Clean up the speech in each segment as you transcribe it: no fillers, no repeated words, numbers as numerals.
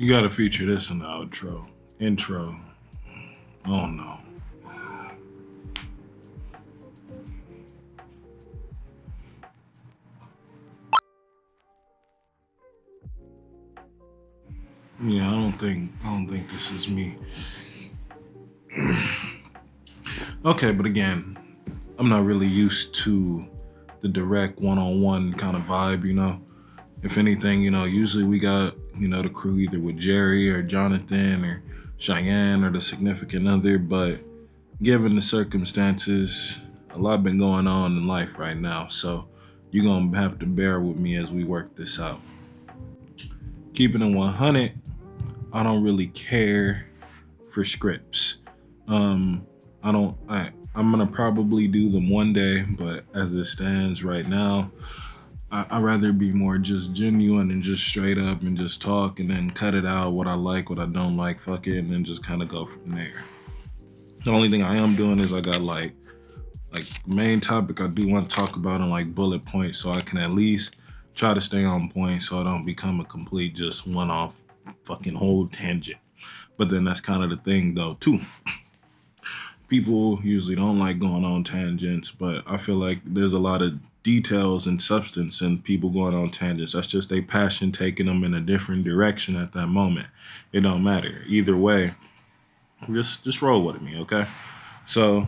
You gotta feature this in the intro. Oh no. Yeah, I don't think this is me. Okay, but again, I'm not really used to the direct one-on-one kind of vibe, If anything, usually we got, the crew either with Jerry or Jonathan or Cheyenne or the significant other, but given the circumstances, a lot been going on in life right now, so you're gonna have to bear with me as we work this out. Keeping it 100, I don't really care for scripts. I'm gonna probably do them one day, but as it stands right now, I'd rather be more just genuine and just straight up and just talk and then cut it out, what I like, what I don't like, fuck it, and then just kind of go from there. The only thing I am doing is I got like main topic I do want to talk about in like bullet points, so I can at least try to stay on point so I don't become a complete just one-off fucking whole tangent. But then that's kind of the thing though too. People usually don't like going on tangents, but I feel like there's a lot of details and substance in people going on tangents. That's just their passion taking them in a different direction at that moment. It don't matter. Either way, just roll with me, okay? So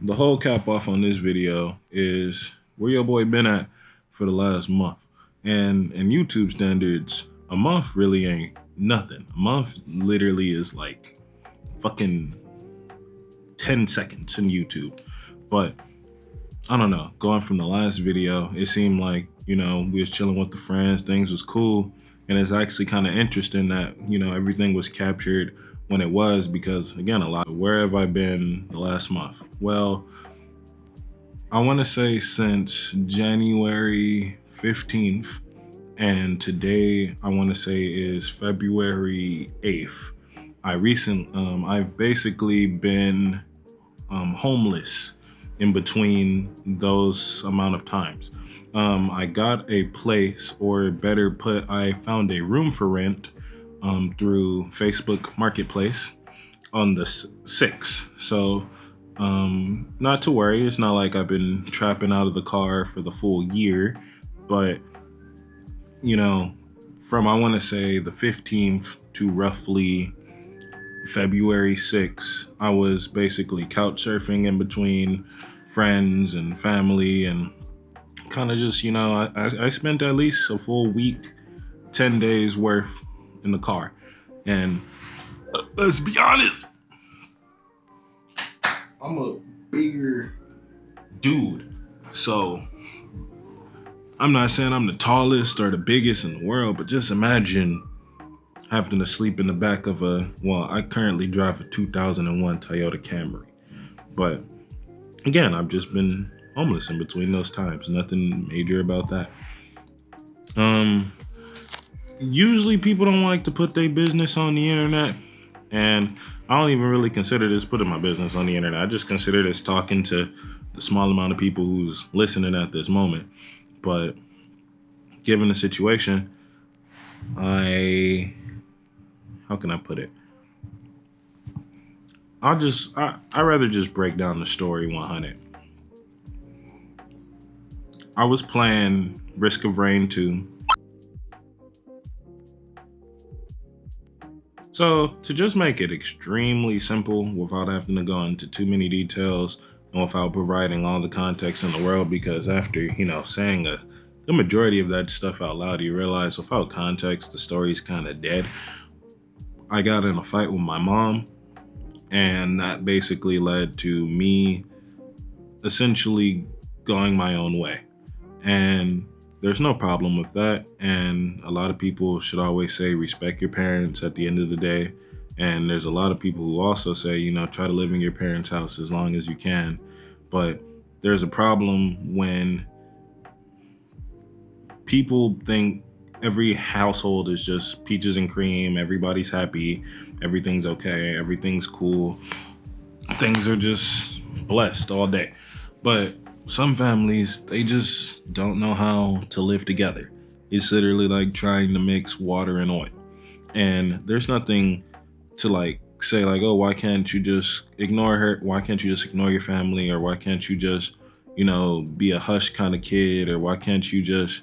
the whole cap off on this video is where your boy been at for the last month. And in YouTube standards, a month really ain't nothing. A month literally is like fucking 10 seconds in YouTube. But I don't know, going from the last video, it seemed like, we was chilling with the friends, things was cool. And it's actually kind of interesting that, everything was captured when it was, because again, where have I been the last month? Well, I want to say since January 15th, and today I want to say is February 8th. I've basically been homeless in between those amount of times. I got a place, or better put, I found a room for rent through Facebook Marketplace on the 6th. So not to worry, it's not like I've been trapping out of the car for the full year, but from I want to say the 15th to roughly February 6th, I was basically couch surfing in between friends and family, and kind of just, I spent at least a full week, 10 days worth in the car. And let's be honest, I'm a bigger dude. So I'm not saying I'm the tallest or the biggest in the world, but just imagine having to sleep in the back of I currently drive a 2001 Toyota Camry. But again, I've just been homeless in between those times. Nothing major about that. Usually people don't like to put their business on the internet, and I don't even really consider this putting my business on the internet. I just consider this talking to the small amount of people who's listening at this moment. But given the situation, how can I put it? I'd rather just break down the story 100. I was playing Risk of Rain 2. So to just make it extremely simple without having to go into too many details and without providing all the context in the world, because after, saying the majority of that stuff out loud, you realize without context, the story's kind of dead. I got in a fight with my mom, and that basically led to me essentially going my own way. And there's no problem with that. And a lot of people should always say respect your parents at the end of the day. And there's a lot of people who also say, try to live in your parents' house as long as you can. But there's a problem when people think every household is just peaches and cream, everybody's happy, everything's okay, everything's cool, things are just blessed all day. But some families, they just don't know how to live together. It's literally like trying to mix water and oil. And there's nothing to like say like, oh, why can't you just ignore her? Why can't you just ignore your family? Or why can't you just, be a hush kind of kid? Or why can't you just,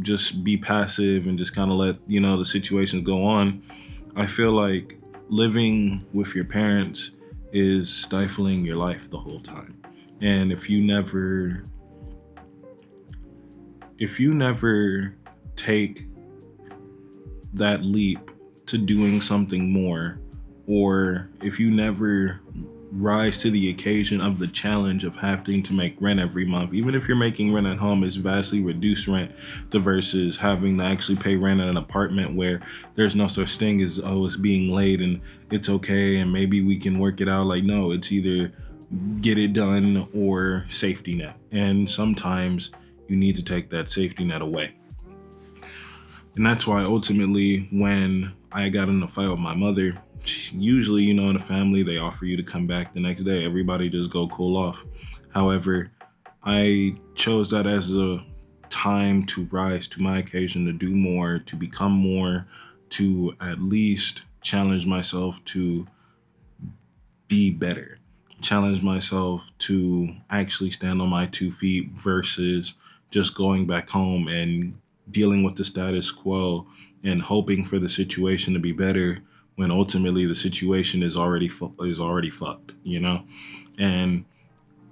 just be passive and just kind of let, the situations go on? I feel like living with your parents is stifling your life the whole time. And if you never take that leap to doing something more, or if you never rise to the occasion of the challenge of having to make rent every month, even if you're making rent at home, is vastly reduced rent to versus having to actually pay rent at an apartment where there's no such thing as, oh, it's being late and it's okay and maybe we can work it out. Like, no, it's either get it done or safety net. And sometimes you need to take that safety net away. And that's why ultimately, when I got in a fight with my mother, usually, in a family, they offer you to come back the next day. Everybody just go cool off. However, I chose that as a time to rise to my occasion, to do more, to become more, to at least challenge myself to be better, challenge myself to actually stand on my 2 feet versus just going back home and dealing with the status quo and hoping for the situation to be better when ultimately the situation is already fucked. And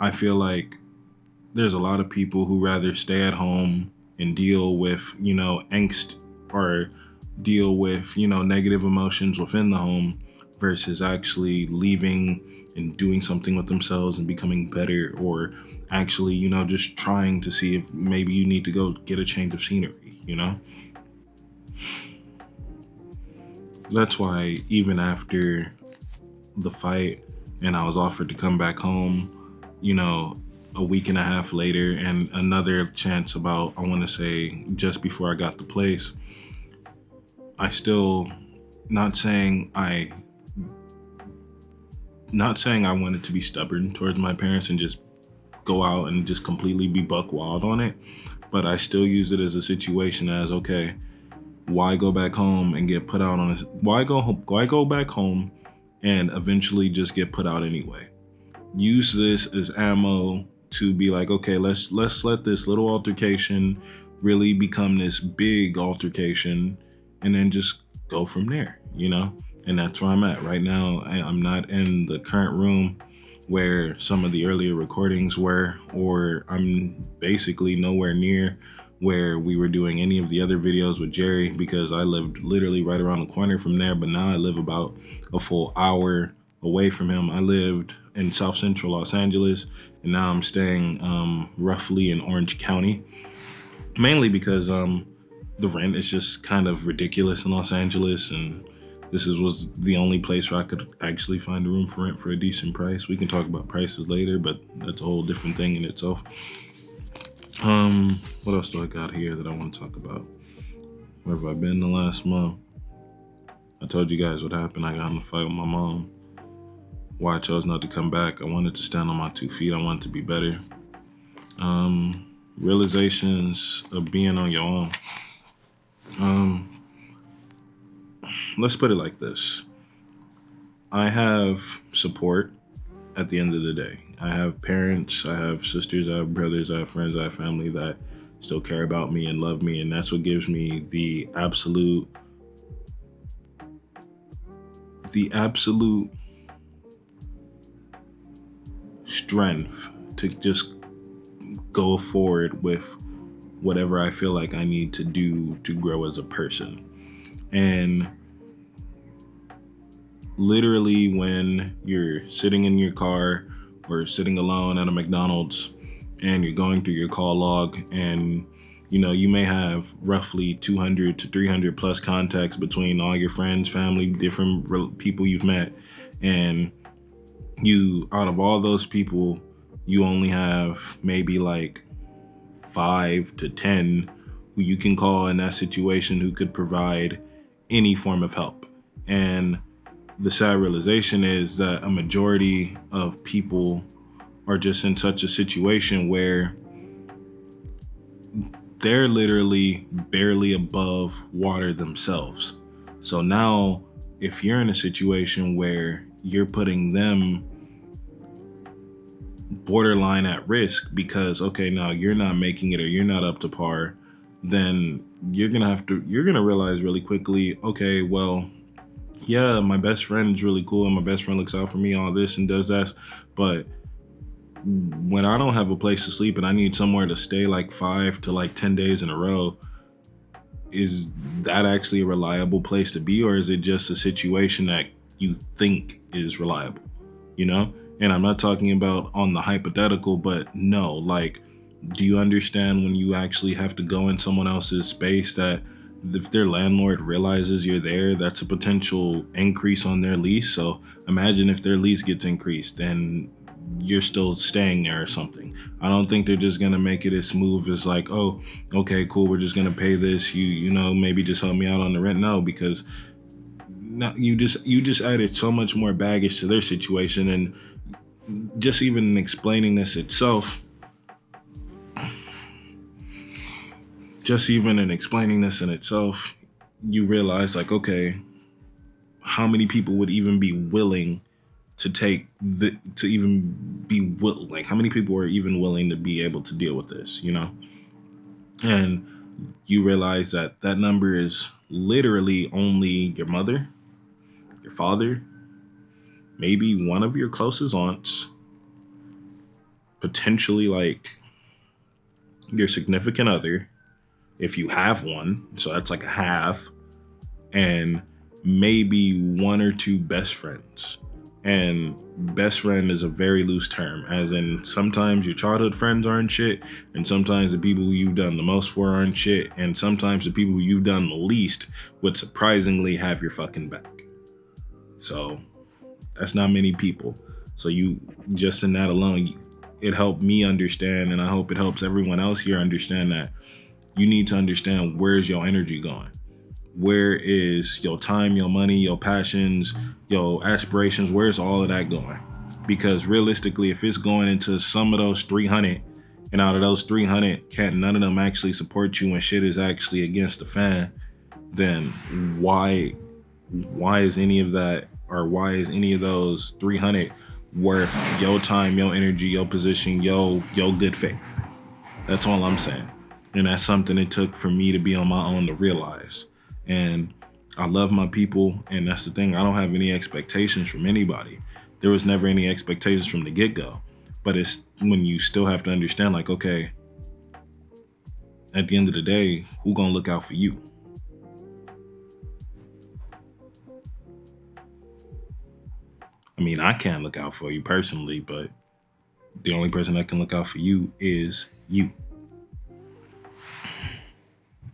I feel like there's a lot of people who rather stay at home and deal with, angst, or deal with, negative emotions within the home versus actually leaving and doing something with themselves and becoming better, or actually, just trying to see if maybe you need to go get a change of scenery. That's why even after the fight and I was offered to come back home, a week and a half later, and another chance about, I want to say, just before I got the place, I still, not saying I not saying I wanted to be stubborn towards my parents and just go out and just completely be buck wild on it, but I still use it as a situation as, okay, why go back home and get put out on this? Why go back home and eventually just get put out anyway? Use this as ammo to be like, okay, let's let this little altercation really become this big altercation, and then just go from there. And that's where I'm at right now. I'm not in the current room where some of the earlier recordings were, or I'm basically nowhere near where we were doing any of the other videos with Jerry, because I lived literally right around the corner from there, but now I live about a full hour away from him. I lived in South Central Los Angeles, and now I'm staying roughly in Orange County, mainly because the rent is just kind of ridiculous in Los Angeles, and was the only place where I could actually find a room for rent for a decent price. We can talk about prices later, but that's a whole different thing in itself. What else do I got here that I want to talk about? Where have I been the last month? I told you guys what happened. I got in a fight with my mom. Why I chose not to come back. I wanted to stand on my 2 feet. I wanted to be better. Realizations of being on your own. Let's put it like this. I have support at the end of the day. I have parents, I have sisters, I have brothers, I have friends, I have family that still care about me and love me. And that's what gives me the absolute strength to just go forward with whatever I feel like I need to do to grow as a person. And literally, when you're sitting in your car or sitting alone at a McDonald's and you're going through your call log, and you may have roughly 200 to 300 plus contacts between all your friends, family, different people you've met, and out of all those people, you only have maybe like 5 to 10 who you can call in that situation who could provide any form of help. And the sad realization is that a majority of people are just in such a situation where they're literally barely above water themselves. So now if you're in a situation where you're putting them borderline at risk because, okay, now you're not making it or you're not up to par, then you're gonna realize really quickly, okay, well, yeah, my best friend is really cool and my best friend looks out for me, all this and does that, but when I don't have a place to sleep and I need somewhere to stay like 5 to like 10 days in a row, is that actually a reliable place to be, or is it just a situation that you think is reliable, you know? And I'm not talking about on the hypothetical, but no, like, do you understand when you actually have to go in someone else's space that if their landlord realizes you're there, that's a potential increase on their lease? So imagine if their lease gets increased, then you're still staying there or something. I don't think they're just gonna make it as smooth as like, oh, okay, cool, we're just gonna pay this. You know, maybe just help me out on the rent. No, because you just added so much more baggage to their situation, and just even explaining this itself, just even in explaining this in itself, you realize like, okay, how many people would even be willing to take the to even be like how many people are even willing to be able to deal with this, you know? And you realize that that number is literally only your mother, your father, maybe one of your closest aunts, potentially like your significant other, if you have one. So that's like a half, and maybe one or two best friends. And best friend is a very loose term, as in sometimes your childhood friends aren't shit, and sometimes the people who you've done the most for aren't shit, and sometimes the people who you've done the least would surprisingly have your fucking back. So that's not many people. So you just in that alone, it helped me understand, and I hope it helps everyone else here understand that you need to understand where's your energy going. Where is your time, your money, your passions, your aspirations? Where's all of that going? Because realistically, if it's going into some of those 300, and out of those 300, can't none of them actually support you when shit is actually against the fan, then why is any of that, or why is any of those 300 worth your time, your energy, your position, your good faith? That's all I'm saying. And that's something it took for me to be on my own to realize. And I love my people. And that's the thing. I don't have any expectations from anybody. There was never any expectations from the get go. But it's when you still have to understand, like, okay, at the end of the day, who gonna look out for you? I mean, I can't look out for you personally, but the only person that can look out for you is you.